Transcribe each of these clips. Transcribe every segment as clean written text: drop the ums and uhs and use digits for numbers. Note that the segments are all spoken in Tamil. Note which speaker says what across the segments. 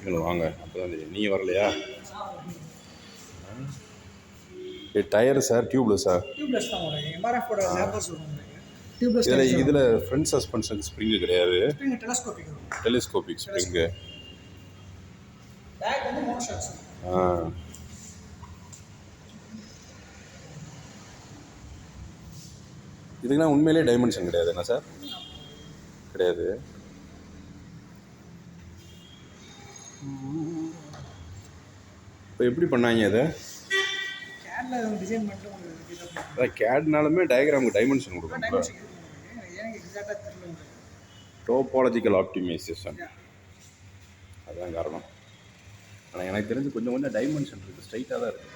Speaker 1: இல்லை வாங்க, அப்போ தான் தெரியும். நீங்கள் வரலையா? Tyre sir டியூப்லெஸ்ஸா?
Speaker 2: டியூப்லெஸ் தான் வரும். எம்ஆர்எஃபோட லேபர்ஸ் வரும்.
Speaker 1: இதில் ஃப்ரண்ட் சஸ்பென்ஷன் ஸ்ப்ரிங்கு கிடையாது.
Speaker 2: டெலஸ்கோபிக் வரும்.
Speaker 1: Telescopic spring.
Speaker 2: பேக் வந்து மோனோஷாக்ஸ்.
Speaker 1: இதுக்குன்னா உண்மையிலே டைமென்ஷன் கிடையாது என்ன சார்? கிடையாது. இப்போ எப்படி பண்ணாங்க அதை?
Speaker 2: கேட்ல டிசைன் பண்ணிட்டு உங்களுக்கு
Speaker 1: அதான் கேட்னாலுமே டயக்ராமுக்கு டைமென்ஷன் கொடுக்கணும். டோபாலஜிக்கல் ஆப்டிமைசேஷன் அதுதான் காரணம். ஆனால் எனக்கு தெரிஞ்சு கொஞ்சம் கொஞ்சம் டைமென்ஷன் இருக்குது, ஸ்ட்ரைட்டாக தான் இருக்குது.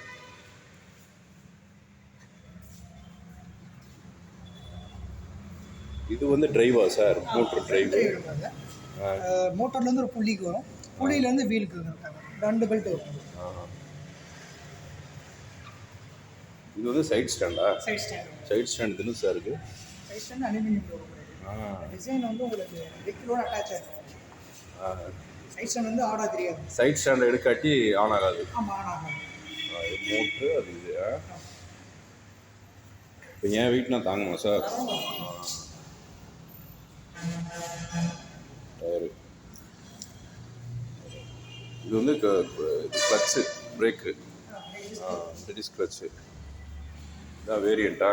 Speaker 1: இது வந்து டிரைவா சார்? Motor drive.
Speaker 2: மோட்டர்லேருந்து ஒரு புள்ளிக்கு வரும், புள்ளியிலேருந்து வீலுக்கு வரும். 2 பெல்ட் வரும்.
Speaker 1: இது வந்து சைட் ஸ்டாண்டா?
Speaker 2: Side stand.
Speaker 1: Side stand thin sir இருக்குது.
Speaker 2: சைட் ஸ்டாண்ட் அலுமினியம் வரும். டிசைன் வந்து உங்களுக்கு டிக்கிலோட அட்டாச் ஆகிடும். சைட் ஸ்டாண்ட் வந்து ஆடாக தெரியாது.
Speaker 1: சைட் ஸ்டாண்ட் எடுக்காட்டி ஆன் ஆகாது.
Speaker 2: ஆமாம், ஆன் ஆகாது.
Speaker 1: மோட்ரு அது இது. இப்போ என் வெயிட்னா தாங்குமா சார்? டயரு. இது வந்து கிளச்சு பிரேக்கு. டிஸ் கிளச்சு. இதான் வேரியண்ட்டா?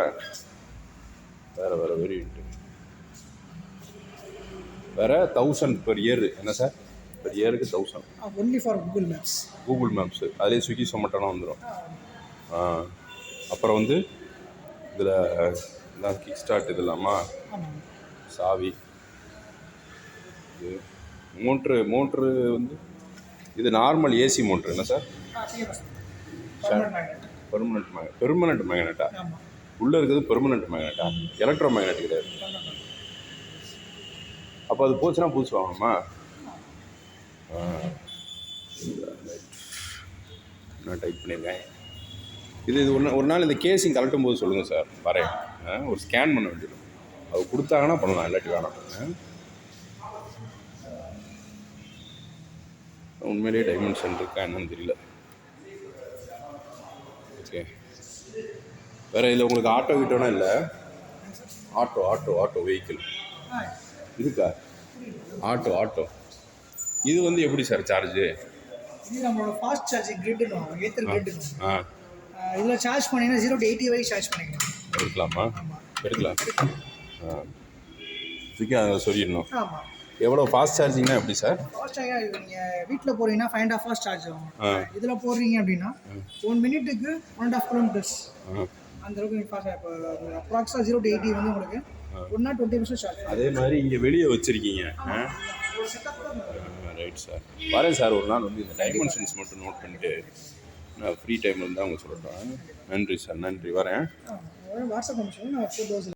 Speaker 1: வேறு வேரியண்ட்டு. வேறு 1000 பெர் இயர் என்ன சார்? பெர் இயருக்கு 1000.
Speaker 2: Only for Google maps.
Speaker 1: Google maps அதிலே ஸ்விக்கி சொமட்டோலாம் வந்துடும். அப்புறம் வந்து இதில் கிக் ஸ்டார்ட் இது இல்லாமா? சாவி. இது மோட்ரு வந்து இது நார்மல் ஏசி மோட்ரு என்ன சார்? பெர்மனண்ட் மேக்னெட்டா? உள்ளே இருக்கிறது பெர்மனண்ட் மேக்னெட்டா? எலக்ட்ரோ மேக்னெட் கிடையாது. அப்போ அது போச்சுன்னா புதுசு வாங்கணுமா? நான் டைப் பண்ணியிருக்கேன். இது ஒரு நாள் இந்த கேசிங் கலட்டும் போது சொல்லுங்கள் சார், வரேன். ஒரு ஸ்கேன் பண்ண வேண்டியது அது கொடுத்தாங்கன்னா பண்ணலாம், இல்லாட்டி வேணாம். உண்மையிலேயே டைமென்ஷன் இருக்கா என்னன்னு தெரியல. ஓகே, வேறு இதில் உங்களுக்கு ஆட்டோ கிட்டோனா இல்லை? ஆட்டோ வெஹிக்கிள் இருக்கா? ஆட்டோ இது வந்து எப்படி சார் சார்ஜு?
Speaker 2: இது நம்மளோட ஃபாஸ்ட் சார்ஜிங் கிரிட்னு ஏத்தர் கிரிட். இதில் சார்ஜ் பண்ணிங்கன்னா 0 to 80 வரைக்கும் சார்ஜ் பண்ணிக்கலாம்.
Speaker 1: எடுக்கலாமா? எடுக்கலாம். அதை சொல்லிடணும்.
Speaker 2: ஆமாம்.
Speaker 1: எவ்வளோ ஃபாஸ்ட் சார்ஜிங்னா எப்படி சார்?
Speaker 2: ஃபாஸ்ட் சார்ஜ் நீங்கள் வீட்டில் போகிறீங்கன்னா 5.5 hours சார்ஜ் ஆகும். இதில் போடுறீங்க அப்படின்னா 1 மினிட்டுக்கு 1.5 kilometers. அந்தளவுக்கு நீங்கள் ஃபாஸ்ட். இப்போ அப்ராக்ஸாக 0 to 80 வந்து உங்களுக்கு 120% சார்ஜ்.
Speaker 1: அதே மாதிரி இங்கே வெளியே வச்சுருக்கீங்க. ரைட் சார், வரேன் சார். ஒரு நாள் வந்து இந்த டைமென்ஷன்ஸ் மட்டும் நோட் பண்ணிவிட்டு நான் ஃப்ரீ டைம் இருந்தால் அவங்க சொல்கிறேன். நன்றி சார், நன்றி. வரேன்.
Speaker 2: வாட்ஸ்அப் அனுப்பிச்சு நான் 4000